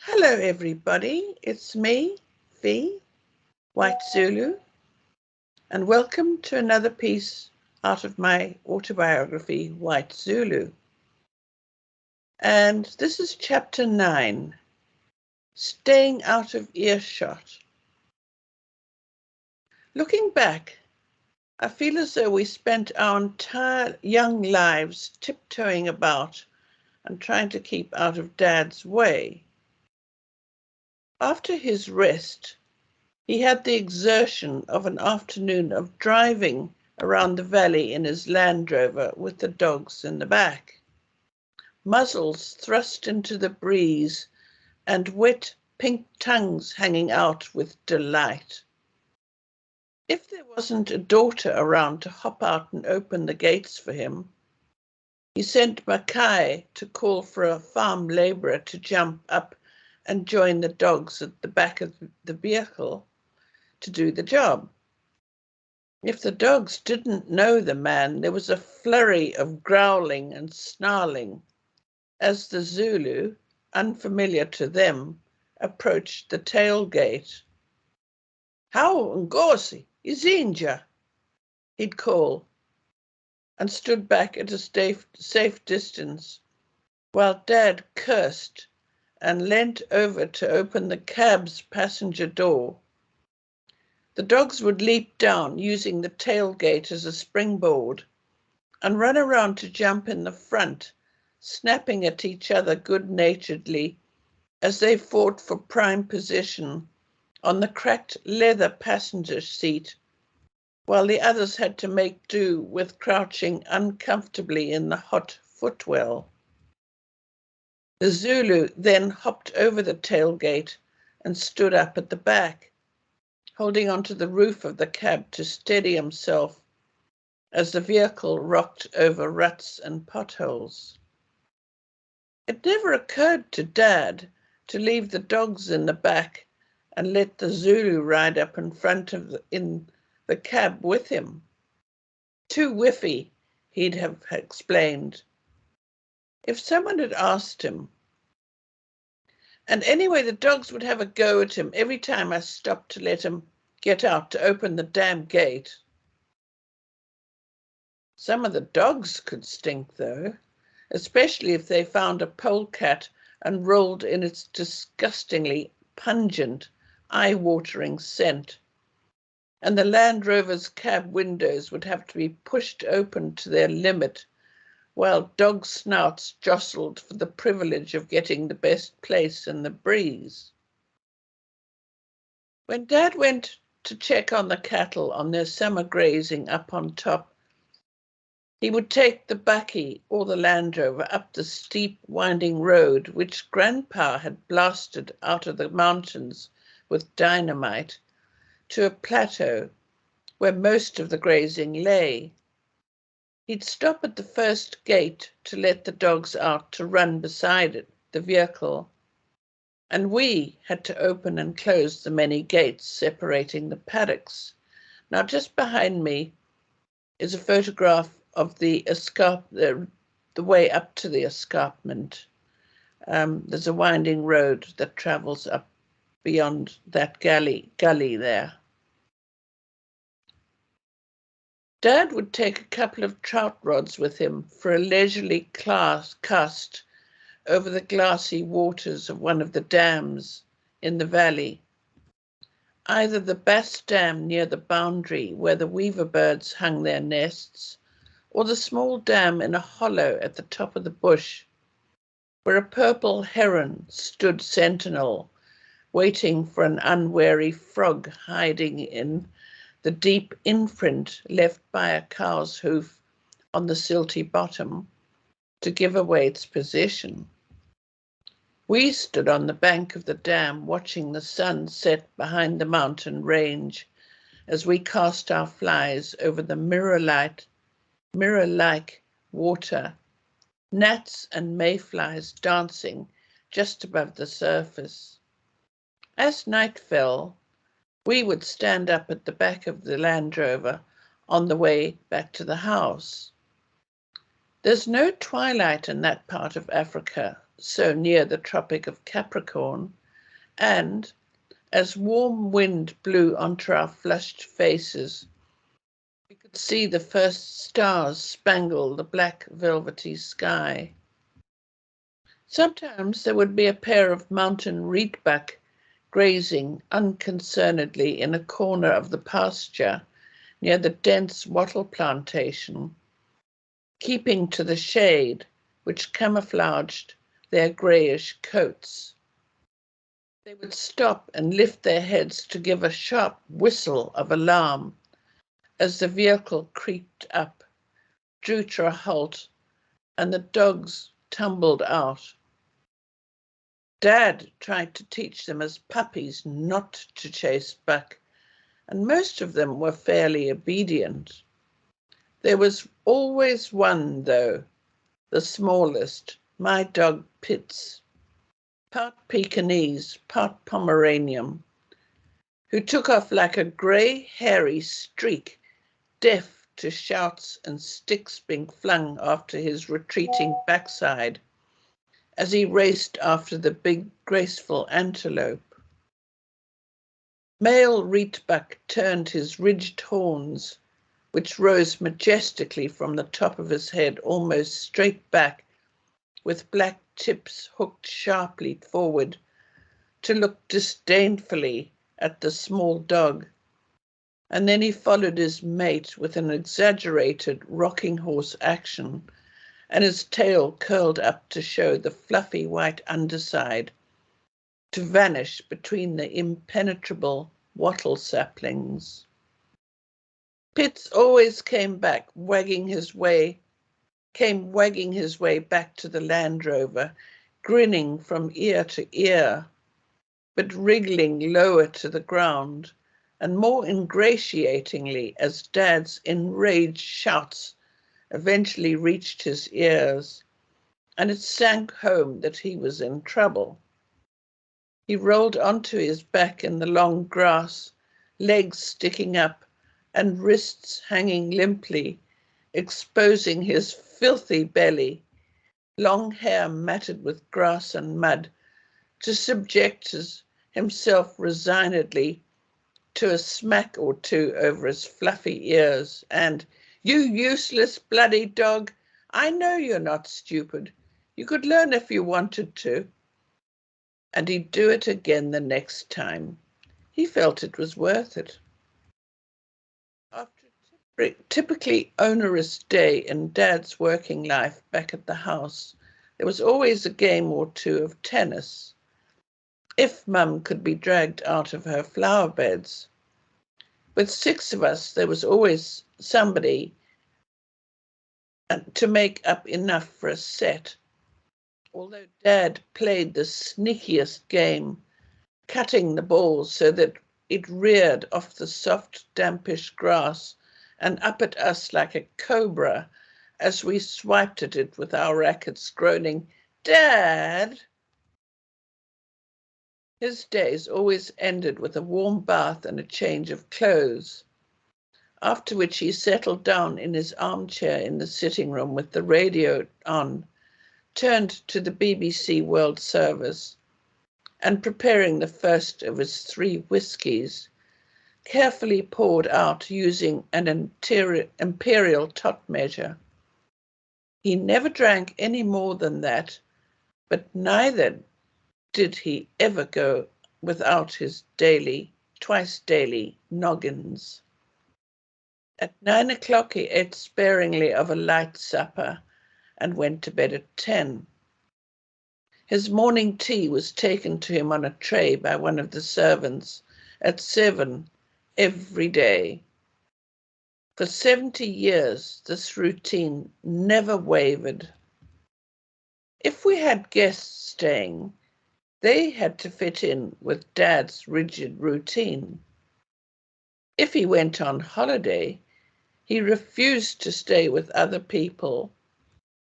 Hello everybody, it's me, V, White Zulu, and welcome to another piece out of my autobiography, White Zulu. And this is chapter 9, Staying Out of Earshot. Looking back, I feel as though we spent our entire young lives tiptoeing about and trying to keep out of Dad's way. After his rest, he had the exertion of an afternoon of driving around the valley in his Land Rover with the dogs in the back, muzzles thrust into the breeze and wet pink tongues hanging out with delight. If there wasn't a daughter around to hop out and open the gates for him, he sent Mackay to call for a farm labourer to jump up and join the dogs at the back of the vehicle to do the job. If the dogs didn't know the man, there was a flurry of growling and snarling as the Zulu, unfamiliar to them, approached the tailgate. "How Ngosi, Izinja," he'd call, and stood back at a safe distance while Dad cursed and leant over to open the cab's passenger door. The dogs would leap down using the tailgate as a springboard and run around to jump in the front, snapping at each other good-naturedly as they fought for prime position on the cracked leather passenger seat, while the others had to make do with crouching uncomfortably in the hot footwell. The Zulu then hopped over the tailgate and stood up at the back, holding onto the roof of the cab to steady himself as the vehicle rocked over ruts and potholes. It never occurred to Dad to leave the dogs in the back and let the Zulu ride up in front of in the cab with him. Too whiffy, he'd have explained. If someone had asked him. And anyway, the dogs would have a go at him every time I stopped to let him get out to open the damn gate. Some of the dogs could stink, though, especially if they found a polecat and rolled in its disgustingly pungent, eye-watering scent. And the Land Rover's cab windows would have to be pushed open to their limit while dog snouts jostled for the privilege of getting the best place in the breeze. When Dad went to check on the cattle on their summer grazing up on top, he would take the bakkie or the Land Rover up the steep, winding road which Grandpa had blasted out of the mountains with dynamite to a plateau where most of the grazing lay. He'd stop at the first gate to let the dogs out to run beside it, the vehicle, and we had to open and close the many gates separating the paddocks. Now, just behind me is a photograph of the way up to the escarpment. There's a winding road that travels up beyond that gully there. Dad would take a couple of trout rods with him for a leisurely cast over the glassy waters of one of the dams in the valley, either the Bass Dam near the boundary where the weaver birds hung their nests, or the small dam in a hollow at the top of the bush, where a purple heron stood sentinel, waiting for an unwary frog hiding in the deep imprint left by a cow's hoof on the silty bottom to give away its possession. We stood on the bank of the dam watching the sun set behind the mountain range as we cast our flies over the mirror-like water, gnats and mayflies dancing just above the surface. As night fell, we would stand up at the back of the Land Rover on the way back to the house. There's no twilight in that part of Africa, so near the Tropic of Capricorn, and as warm wind blew onto our flushed faces, we could see the first stars spangle the black velvety sky. Sometimes there would be a pair of mountain reedbuck grazing unconcernedly in a corner of the pasture near the dense wattle plantation, keeping to the shade which camouflaged their greyish coats. They would stop and lift their heads to give a sharp whistle of alarm as the vehicle creaked up, drew to a halt, and the dogs tumbled out. Dad tried to teach them as puppies not to chase buck, and most of them were fairly obedient. There was always one, though, the smallest, my dog Pitts, part Pekingese, part Pomeranian, who took off like a grey, hairy streak, deaf to shouts and sticks being flung after his retreating backside as he raced after the big, graceful antelope. Male reetbuck turned his ridged horns, which rose majestically from the top of his head almost straight back, with black tips hooked sharply forward, to look disdainfully at the small dog. And then he followed his mate with an exaggerated rocking horse action, and his tail curled up to show the fluffy white underside, to vanish between the impenetrable wattle saplings. Pitts always came wagging his way back to the Land Rover, grinning from ear to ear, but wriggling lower to the ground, and more ingratiatingly as Dad's enraged shouts eventually reached his ears, and it sank home that he was in trouble. He rolled onto his back in the long grass, legs sticking up and wrists hanging limply, exposing his filthy belly, long hair matted with grass and mud, to subject himself resignedly to a smack or two over his fluffy ears, and, "You useless bloody dog, I know you're not stupid. You could learn if you wanted to." And he'd do it again the next time. He felt it was worth it. After a typically onerous day in Dad's working life back at the house, there was always a game or two of tennis, if Mum could be dragged out of her flower beds. With 6 of us, there was always somebody to make up enough for a set, although Dad played the sneakiest game, cutting the ball so that it reared off the soft, dampish grass and up at us like a cobra as we swiped at it with our rackets, groaning, "Dad!" His days always ended with a warm bath and a change of clothes, after which he settled down in his armchair in the sitting room with the radio on, turned to the BBC World Service, and preparing the first of his 3 whiskies, carefully poured out using an imperial tot measure. He never drank any more than that, but neither did he ever go without his twice daily noggins. At 9 o'clock he ate sparingly of a light supper and went to bed at 10. His morning tea was taken to him on a tray by one of the servants at 7 every day. For 70 years, this routine never wavered. If we had guests staying, they had to fit in with Dad's rigid routine. If he went on holiday, he refused to stay with other people,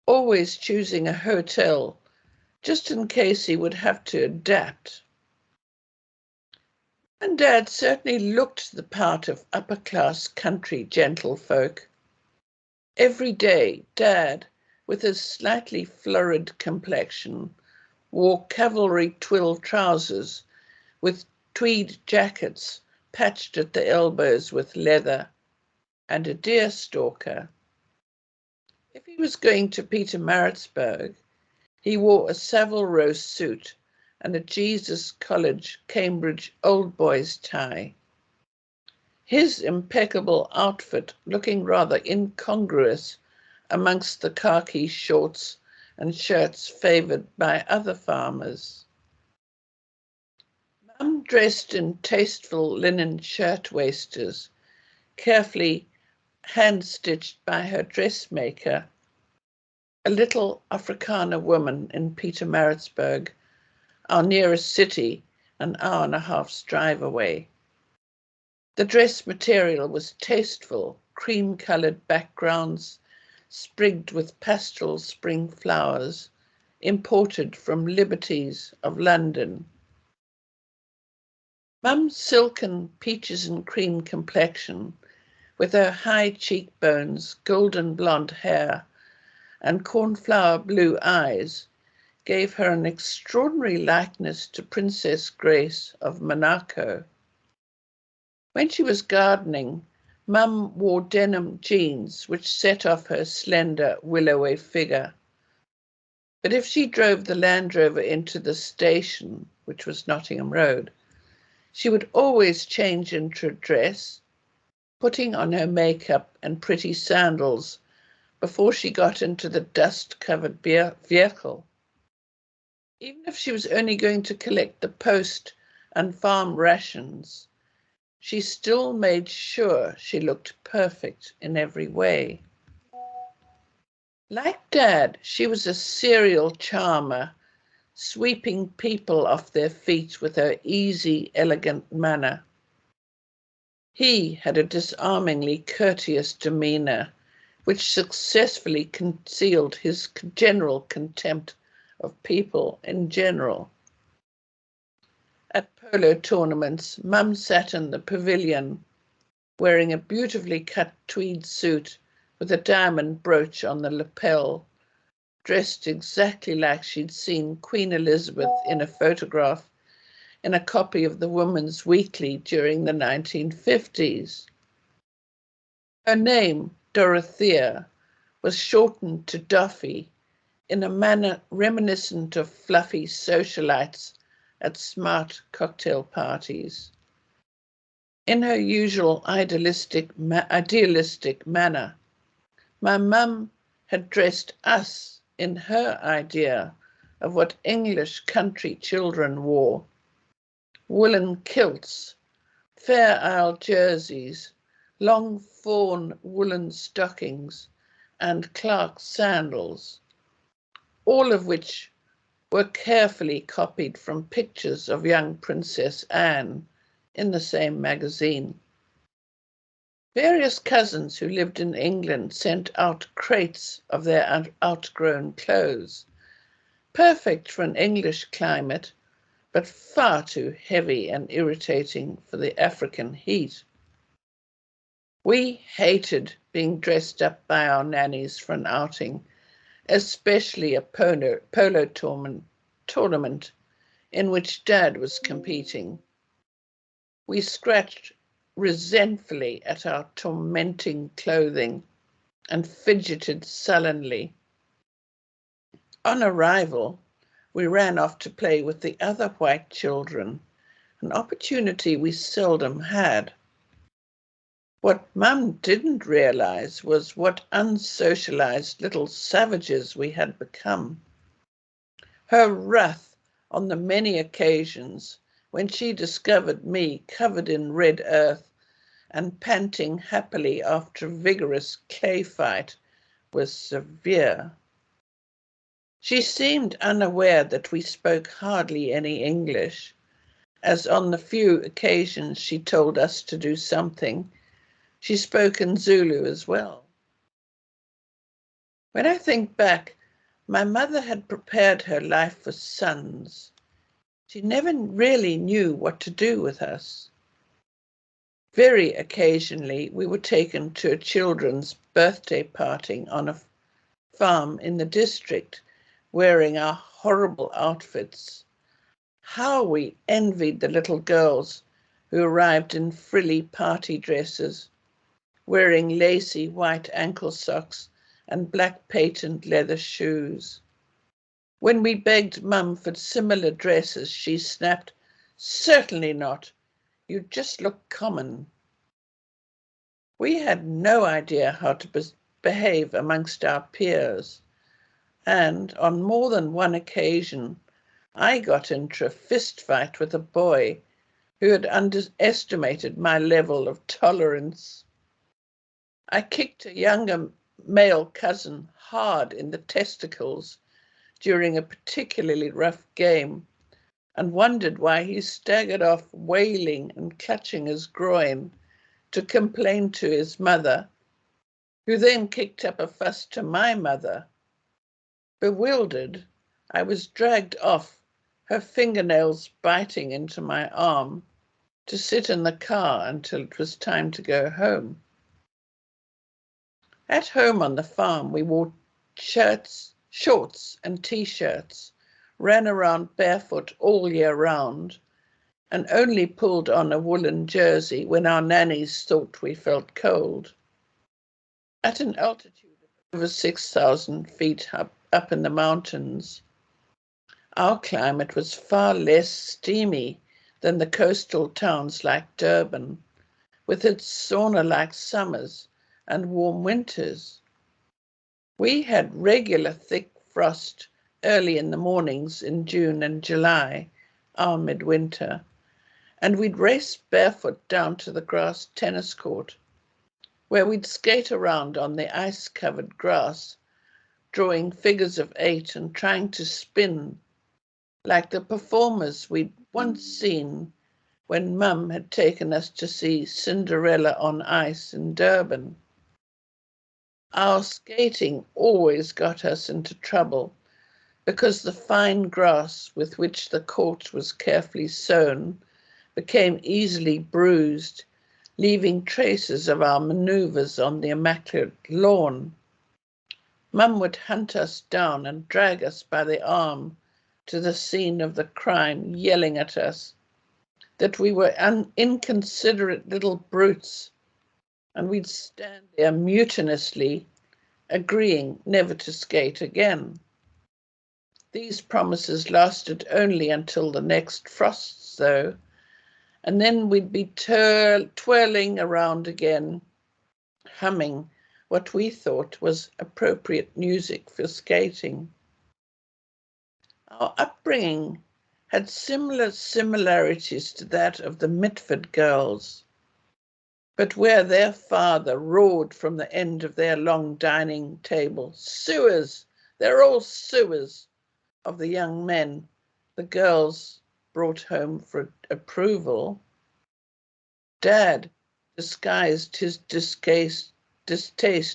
always choosing a hotel just in case he would have to adapt. And Dad certainly looked the part of upper-class country gentlefolk. Every day, Dad, with his slightly florid complexion, wore cavalry twill trousers with tweed jackets patched at the elbows with leather, and a deer stalker. If he was going to Pietermaritzburg, he wore a Savile Row suit and a Jesus College Cambridge old boy's tie. His impeccable outfit looking rather incongruous amongst the khaki shorts and shirts favoured by other farmers. Mum dressed in tasteful linen shirt-wasters, carefully hand-stitched by her dressmaker, a little Afrikaner woman in Pietermaritzburg, our nearest city, an hour and a half's drive away. The dress material was tasteful, cream-coloured backgrounds, sprigged with pastel spring flowers, imported from Liberties of London. Mum's silken peaches and cream complexion, with her high cheekbones, golden blonde hair, and cornflower blue eyes, gave her an extraordinary likeness to Princess Grace of Monaco. When she was gardening, Mum wore denim jeans which set off her slender, willowy figure. But if she drove the Land Rover into the station, which was Nottingham Road, she would always change into a dress, putting on her makeup and pretty sandals before she got into the dust-covered vehicle. Even if she was only going to collect the post and farm rations, she still made sure she looked perfect in every way. Like Dad, she was a serial charmer, sweeping people off their feet with her easy, elegant manner. He had a disarmingly courteous demeanour, which successfully concealed his general contempt of people in general. At polo tournaments, Mum sat in the pavilion, wearing a beautifully cut tweed suit with a diamond brooch on the lapel, dressed exactly like she'd seen Queen Elizabeth in a photograph in a copy of the Woman's Weekly during the 1950s. Her name, Dorothea, was shortened to Doffy in a manner reminiscent of fluffy socialites at smart cocktail parties. In her usual idealistic manner, my mum had dressed us in her idea of what English country children wore: woolen kilts, Fair Isle jerseys, long fawn woolen stockings, and Clark's sandals, all of which were carefully copied from pictures of young Princess Anne in the same magazine. Various cousins who lived in England sent out crates of their outgrown clothes, perfect for an English climate, but far too heavy and irritating for the African heat. We hated being dressed up by our nannies for an outing, especially a polo tournament in which Dad was competing. We scratched resentfully at our tormenting clothing and fidgeted sullenly. On arrival, we ran off to play with the other white children, an opportunity we seldom had. What Mum didn't realise was what unsocialised little savages we had become. Her wrath on the many occasions when she discovered me covered in red earth and panting happily after a vigorous clay fight was severe. She seemed unaware that we spoke hardly any English, as on the few occasions she told us to do something, she spoke in Zulu as well. When I think back, my mother had prepared her life for sons. She never really knew what to do with us. Very occasionally, we were taken to a children's birthday party on a farm in the district, wearing our horrible outfits. How we envied the little girls who arrived in frilly party dresses, wearing lacy white ankle socks and black patent leather shoes. When we begged Mum for similar dresses, she snapped, "Certainly not. You just look common." We had no idea how to behave amongst our peers, and on more than one occasion I got into a fist fight with a boy who had underestimated my level of tolerance. I kicked a younger male cousin hard in the testicles during a particularly rough game and wondered why he staggered off wailing and clutching his groin to complain to his mother, who then kicked up a fuss to my mother. Bewildered, I was dragged off, her fingernails biting into my arm, to sit in the car until it was time to go home. At home on the farm, we wore shorts and t-shirts, ran around barefoot all year round, and only pulled on a woolen jersey when our nannies thought we felt cold. At an altitude of over 6,000 feet up in the mountains, our climate was far less steamy than the coastal towns like Durban, with its sauna-like summers and warm winters. We had regular thick frost early in the mornings in June and July, our midwinter, and we'd race barefoot down to the grass tennis court, where we'd skate around on the ice-covered grass, drawing figures of 8 and trying to spin like the performers we'd once seen when Mum had taken us to see Cinderella on Ice in Durban. Our skating always got us into trouble because the fine grass with which the court was carefully sown became easily bruised, leaving traces of our manoeuvres on the immaculate lawn. Mum would hunt us down and drag us by the arm to the scene of the crime, yelling at us that we were inconsiderate little brutes, and we'd stand there mutinously, agreeing never to skate again. These promises lasted only until the next frosts, though, and then we'd be twirling around again, humming what we thought was appropriate music for skating. Our upbringing had similar similarities to that of the Mitford girls, but where their father roared from the end of their long dining table, "Sewers! They're all sewers!" of the young men the girls brought home for approval, Dad disguised his distaste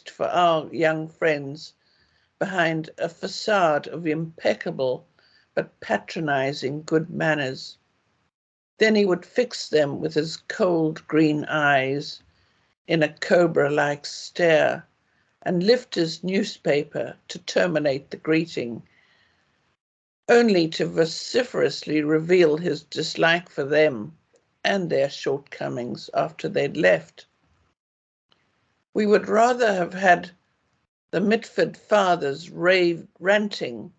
for our young friends behind a facade of impeccable but patronizing good manners. Then he would fix them with his cold green eyes in a cobra-like stare and lift his newspaper to terminate the greeting, only to vociferously reveal his dislike for them and their shortcomings after they'd left. We would rather have had the Mitford fathers ranting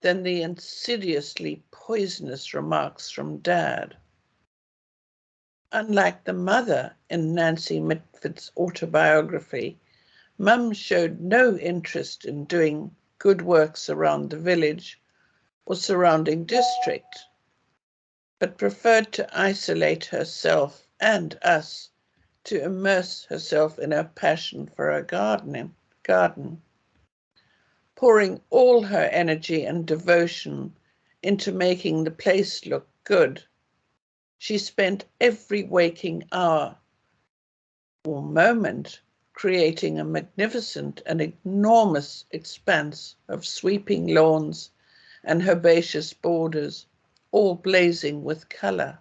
than the insidiously poisonous remarks from Dad. Unlike the mother in Nancy Mitford's autobiography, Mum showed no interest in doing good works around the village or surrounding district, but preferred to isolate herself and us to immerse herself in her passion for her garden. Pouring all her energy and devotion into making the place look good, she spent every waking hour or moment creating a magnificent and enormous expanse of sweeping lawns and herbaceous borders, all blazing with colour.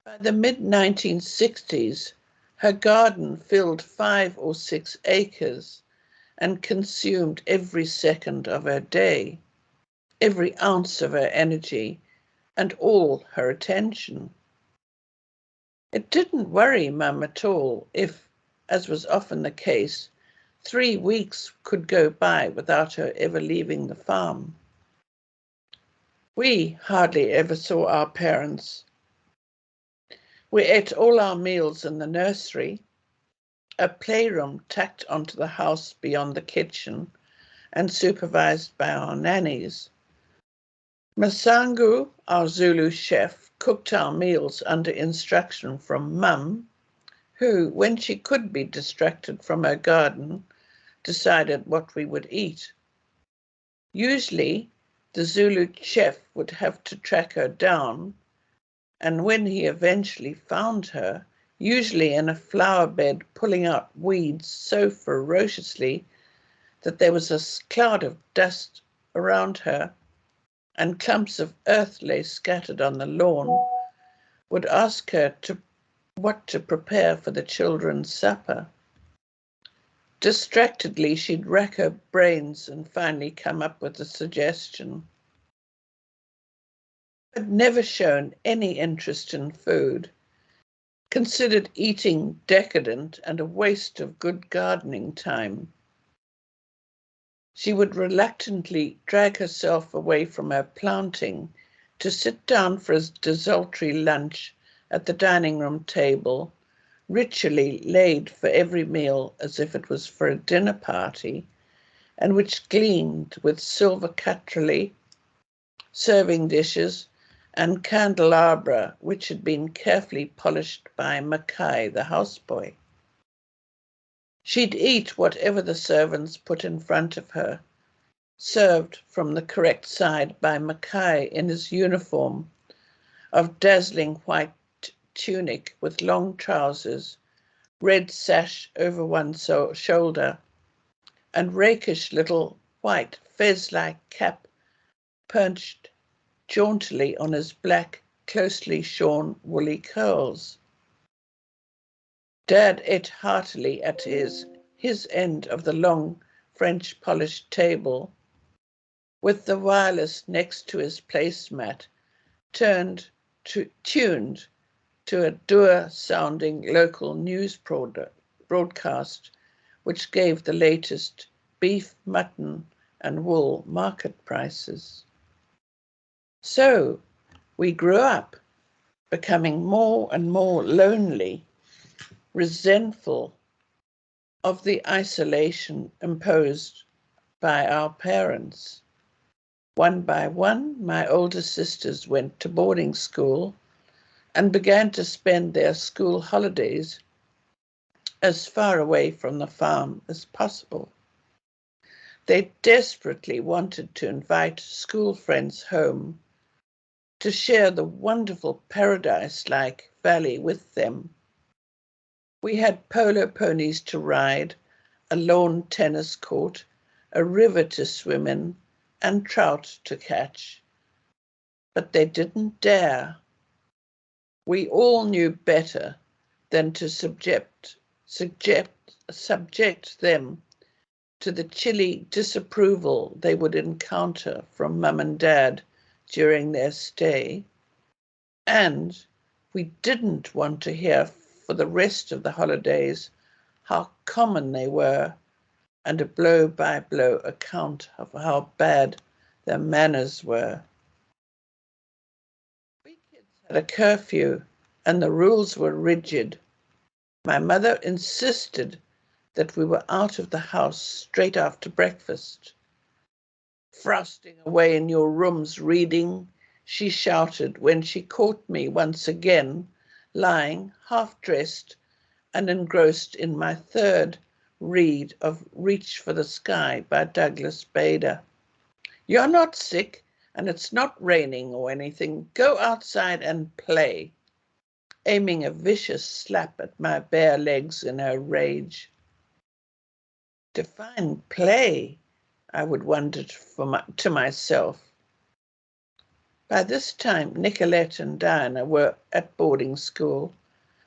By the mid-1960s, her garden filled 5 or 6 acres and consumed every second of her day. every ounce of her energy and all her attention. It didn't worry Mum at all if, as was often the case, 3 weeks could go by without her ever leaving the farm. We hardly ever saw our parents. We ate all our meals in the nursery, a playroom tacked onto the house beyond the kitchen and supervised by our nannies. Masangu, our Zulu chef, cooked our meals under instruction from Mum, who, when she could be distracted from her garden, decided what we would eat. Usually, the Zulu chef would have to track her down, and when he eventually found her, usually in a flower bed pulling out weeds so ferociously that there was a cloud of dust around her and clumps of earth lay scattered on the lawn, would ask her what to prepare for the children's supper. Distractedly, she'd rack her brains and finally come up with a suggestion. Had never shown any interest in food, considered eating decadent and a waste of good gardening time. She would reluctantly drag herself away from her planting to sit down for a desultory lunch at the dining room table, ritually laid for every meal as if it was for a dinner party, and which gleamed with silver cutlery, serving dishes, and candelabra which had been carefully polished by Mackay, the houseboy. She'd eat whatever the servants put in front of her, served from the correct side by Mackay in his uniform of dazzling white tunic with long trousers, red sash over one shoulder, and rakish little white fez-like cap perched jauntily on his black, closely shorn woolly curls. Dad ate heartily at his end of the long French polished table, with the wireless next to his placemat tuned to a dour-sounding local news broadcast, which gave the latest beef, mutton, and wool market prices. So we grew up, becoming more and more lonely, resentful of the isolation imposed by our parents. One by one, my older sisters went to boarding school and began to spend their school holidays as far away from the farm as possible. They desperately wanted to invite school friends home to share the wonderful paradise-like valley with them. We had polo ponies to ride, a lawn tennis court, a river to swim in, and trout to catch. But they didn't dare. We all knew better than to subject them to the chilly disapproval they would encounter from Mum and Dad during their stay. And we didn't want to hear for the rest of the holidays how common they were, and a blow-by-blow account of how bad their manners were. We kids had a curfew, and the rules were rigid. My mother insisted that we were out of the house straight after breakfast. "Frosting away in your rooms reading," she shouted when she caught me once again lying half-dressed and engrossed in my third read of Reach for the Sky by Douglas Bader. "You're not sick, and it's not raining or anything. Go outside and play," aiming a vicious slap at my bare legs in her rage. Define play, I would wonder to myself. By this time, Nicolette and Diana were at boarding school,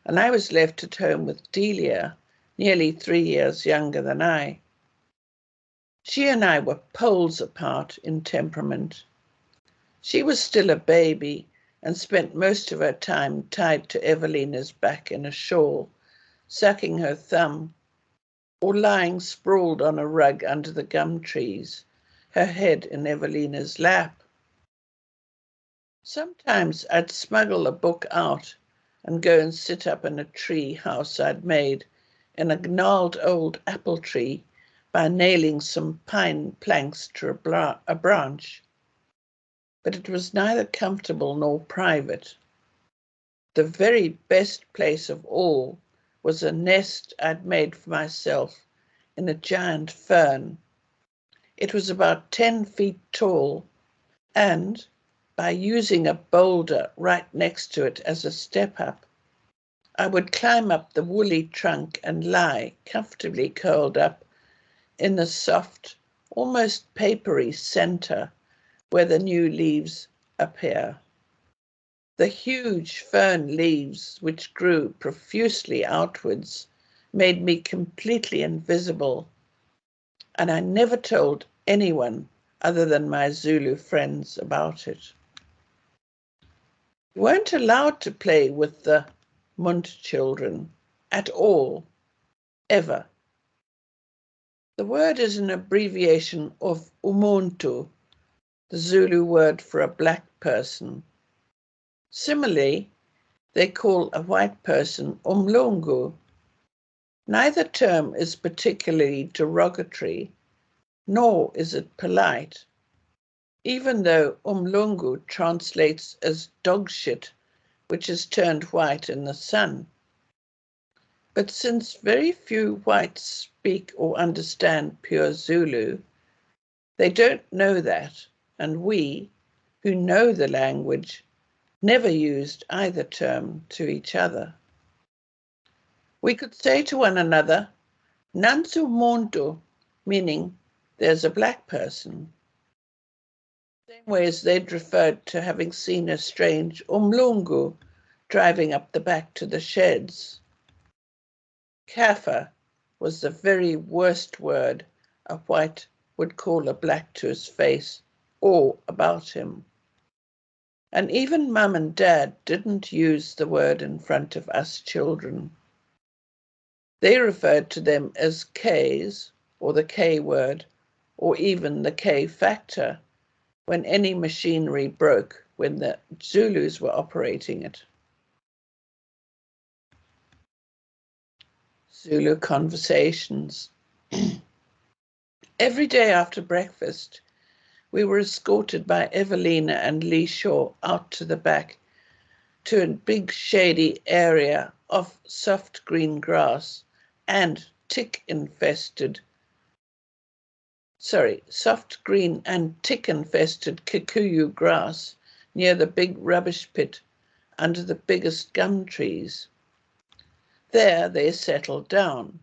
and I was left at home with Delia, nearly 3 years younger than I. She and I were poles apart in temperament. She was still a baby and spent most of her time tied to Evelina's back in a shawl, sucking her thumb, or lying sprawled on a rug under the gum trees, her head in Evelina's lap. Sometimes I'd smuggle a book out and go and sit up in a tree house I'd made in a gnarled old apple tree by nailing some pine planks to a branch. But it was neither comfortable nor private. The very best place of all was a nest I'd made for myself in a giant fern. It was about 10 feet tall, and by using a boulder right next to it as a step up, I would climb up the woolly trunk and lie comfortably curled up in the soft, almost papery center where the new leaves appear. The huge fern leaves, which grew profusely outwards, made me completely invisible, and I never told anyone other than my Zulu friends about it. We weren't allowed to play with the Munt children at all, ever. The word is an abbreviation of umuntu, the Zulu word for a black person. Similarly, they call a white person umlungu. Neither term is particularly derogatory, nor is it polite, even though umlungu translates as dog shit, which is turned white in the sun. But since very few whites speak or understand pure Zulu, they don't know that, and we, who know the language, never used either term to each other. We could say to one another, Nansu Muntu, meaning there's a black person. Same way as they'd referred to having seen a strange umlungu driving up the back to the sheds. Kaffir was the very worst word a white would call a black to his face or about him. And even Mum and Dad didn't use the word in front of us children. They referred to them as Ks, or the K word, or even the K factor, when any machinery broke when the Zulus were operating it. Zulu conversations. Every day after breakfast, we were escorted by Evelina and Lee Shaw out to the back to a big shady area of soft green grass and soft green and tick-infested kikuyu grass near the big rubbish pit under the biggest gum trees. There they settled down,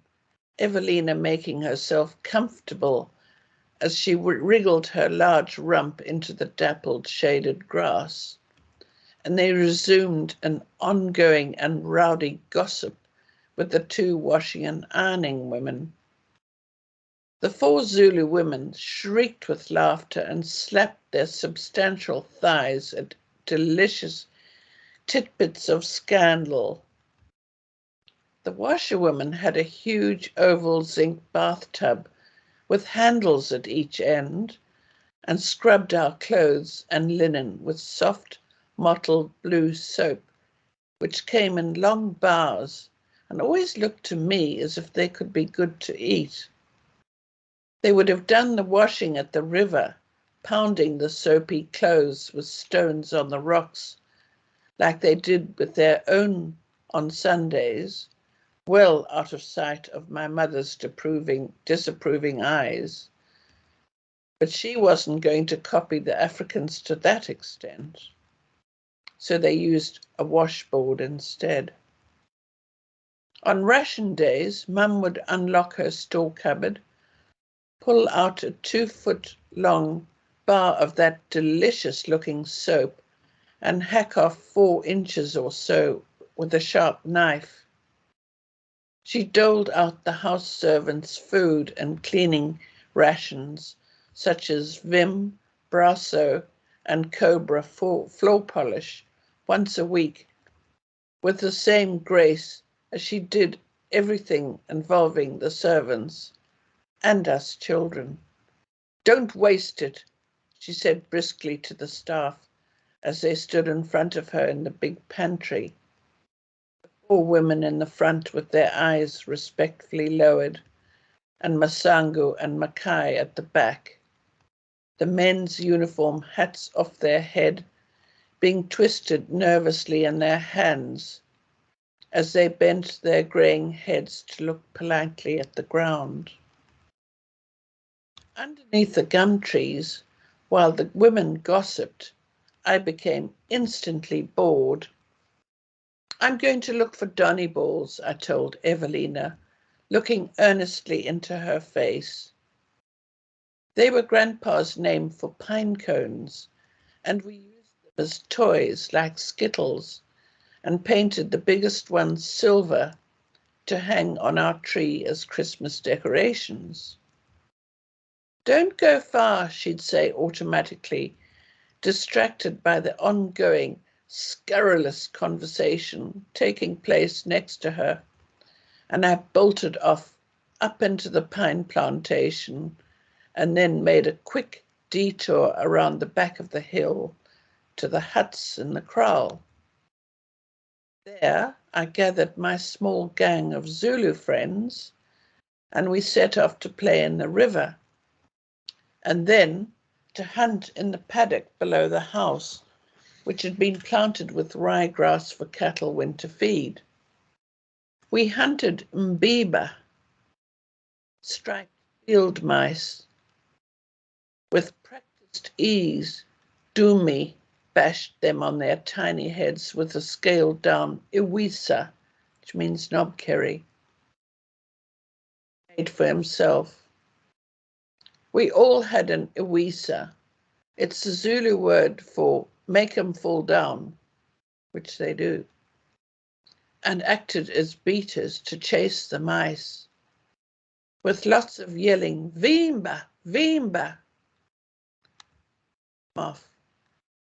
Evelina making herself comfortable as she wriggled her large rump into the dappled shaded grass, and they resumed an ongoing and rowdy gossip with the two washing and ironing women. The 4 Zulu women shrieked with laughter and slapped their substantial thighs at delicious titbits of scandal. The washerwoman had a huge oval zinc bathtub with handles at each end and scrubbed our clothes and linen with soft mottled blue soap, which came in long bars and always looked to me as if they could be good to eat. They would have done the washing at the river, pounding the soapy clothes with stones on the rocks, like they did with their own on Sundays, well out of sight of my mother's disapproving eyes. But she wasn't going to copy the Africans to that extent. So they used a washboard instead. On ration days, Mum would unlock her store cupboard, pull out a 2-foot-long bar of that delicious-looking soap and hack off 4 inches or so with a sharp knife. She doled out the house servants' food and cleaning rations, such as vim, brasso, and cobra floor polish once a week with the same grace as she did everything involving the servants and us children. "Don't waste it," she said briskly to the staff as they stood in front of her in the big pantry. The four women in the front with their eyes respectfully lowered, and Masango and Makai at the back, the men's uniform hats off their head being twisted nervously in their hands as they bent their greying heads to look politely at the ground. Underneath the gum trees, while the women gossiped, I became instantly bored. "I'm going to look for Donny balls," I told Evelina, looking earnestly into her face. They were Grandpa's name for pine cones, and we used them as toys like skittles and painted the biggest ones silver to hang on our tree as Christmas decorations. "Don't go far," she'd say automatically, distracted by the ongoing, scurrilous conversation taking place next to her, and I bolted off up into the pine plantation and then made a quick detour around the back of the hill to the huts in the kraal. There I gathered my small gang of Zulu friends, and we set off to play in the river, and then to hunt in the paddock below the house, which had been planted with ryegrass for cattle winter feed. We hunted mbiba, striped field mice. With practiced ease, Dumi bashed them on their tiny heads with a scaled down iwisa, which means knobkerry, made for himself. We all had an iwisa. It's the Zulu word for make 'em fall down, which they do, and acted as beaters to chase the mice, with lots of yelling, "Vimba, Vimba!" off.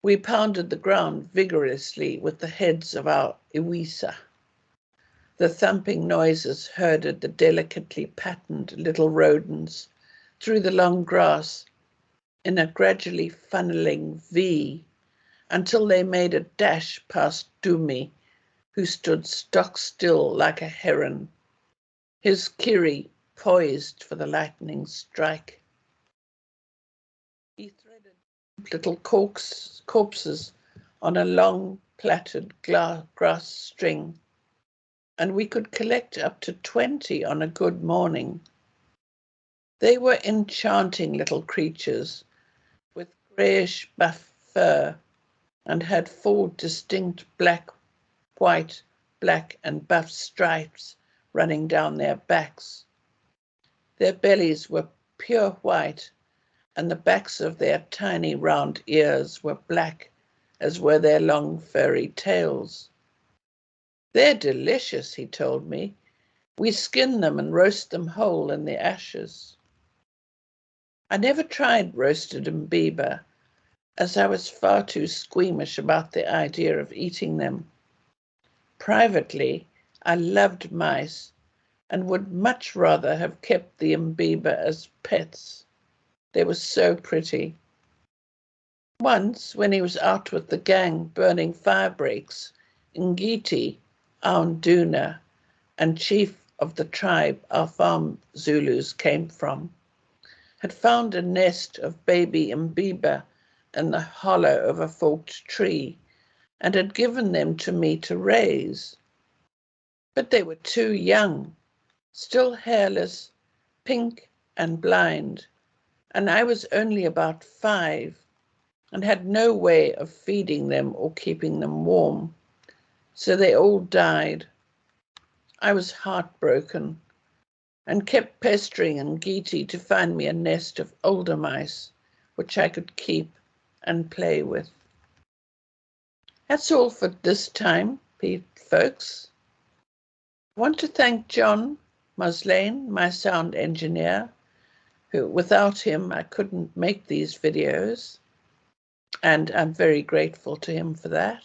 We pounded the ground vigorously with the heads of our iwisa. The thumping noises herded the delicately patterned little rodents through the long grass in a gradually funneling V until they made a dash past Dumi, who stood stock still like a heron, his kiri poised for the lightning strike. He threaded little corpses on a long plaited grass string, and we could collect up to 20 on a good morning. They were enchanting little creatures with greyish buff fur and had 4 distinct black, white, black and buff stripes running down their backs. Their bellies were pure white, and the backs of their tiny round ears were black, as were their long furry tails. "They're delicious," he told me. "We skin them and roast them whole in the ashes." I never tried roasted mbiba, as I was far too squeamish about the idea of eating them. Privately, I loved mice and would much rather have kept the mbiba as pets. They were so pretty. Once, when he was out with the gang burning fire breaks, Ngiti, our Nduna, and chief of the tribe our farm Zulus came from, had found a nest of baby mbiba in the hollow of a forked tree and had given them to me to raise. But they were too young, still hairless, pink and blind, and I was only about 5 and had no way of feeding them or keeping them warm, so they all died. I was heartbroken and kept pestering Ngiti to find me a nest of older mice, which I could keep and play with. That's all for this time, folks. I want to thank John Muslane, my sound engineer, who without him I couldn't make these videos. and I'm very grateful to him for that.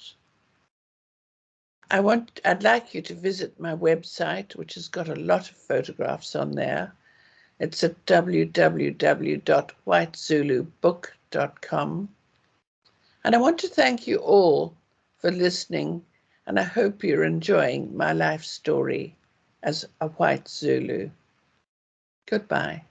I'd like you to visit my website, which has got a lot of photographs on there. It's at www.whitezulubook.com. And I want to thank you all for listening, and I hope you're enjoying my life story as a white Zulu. Goodbye.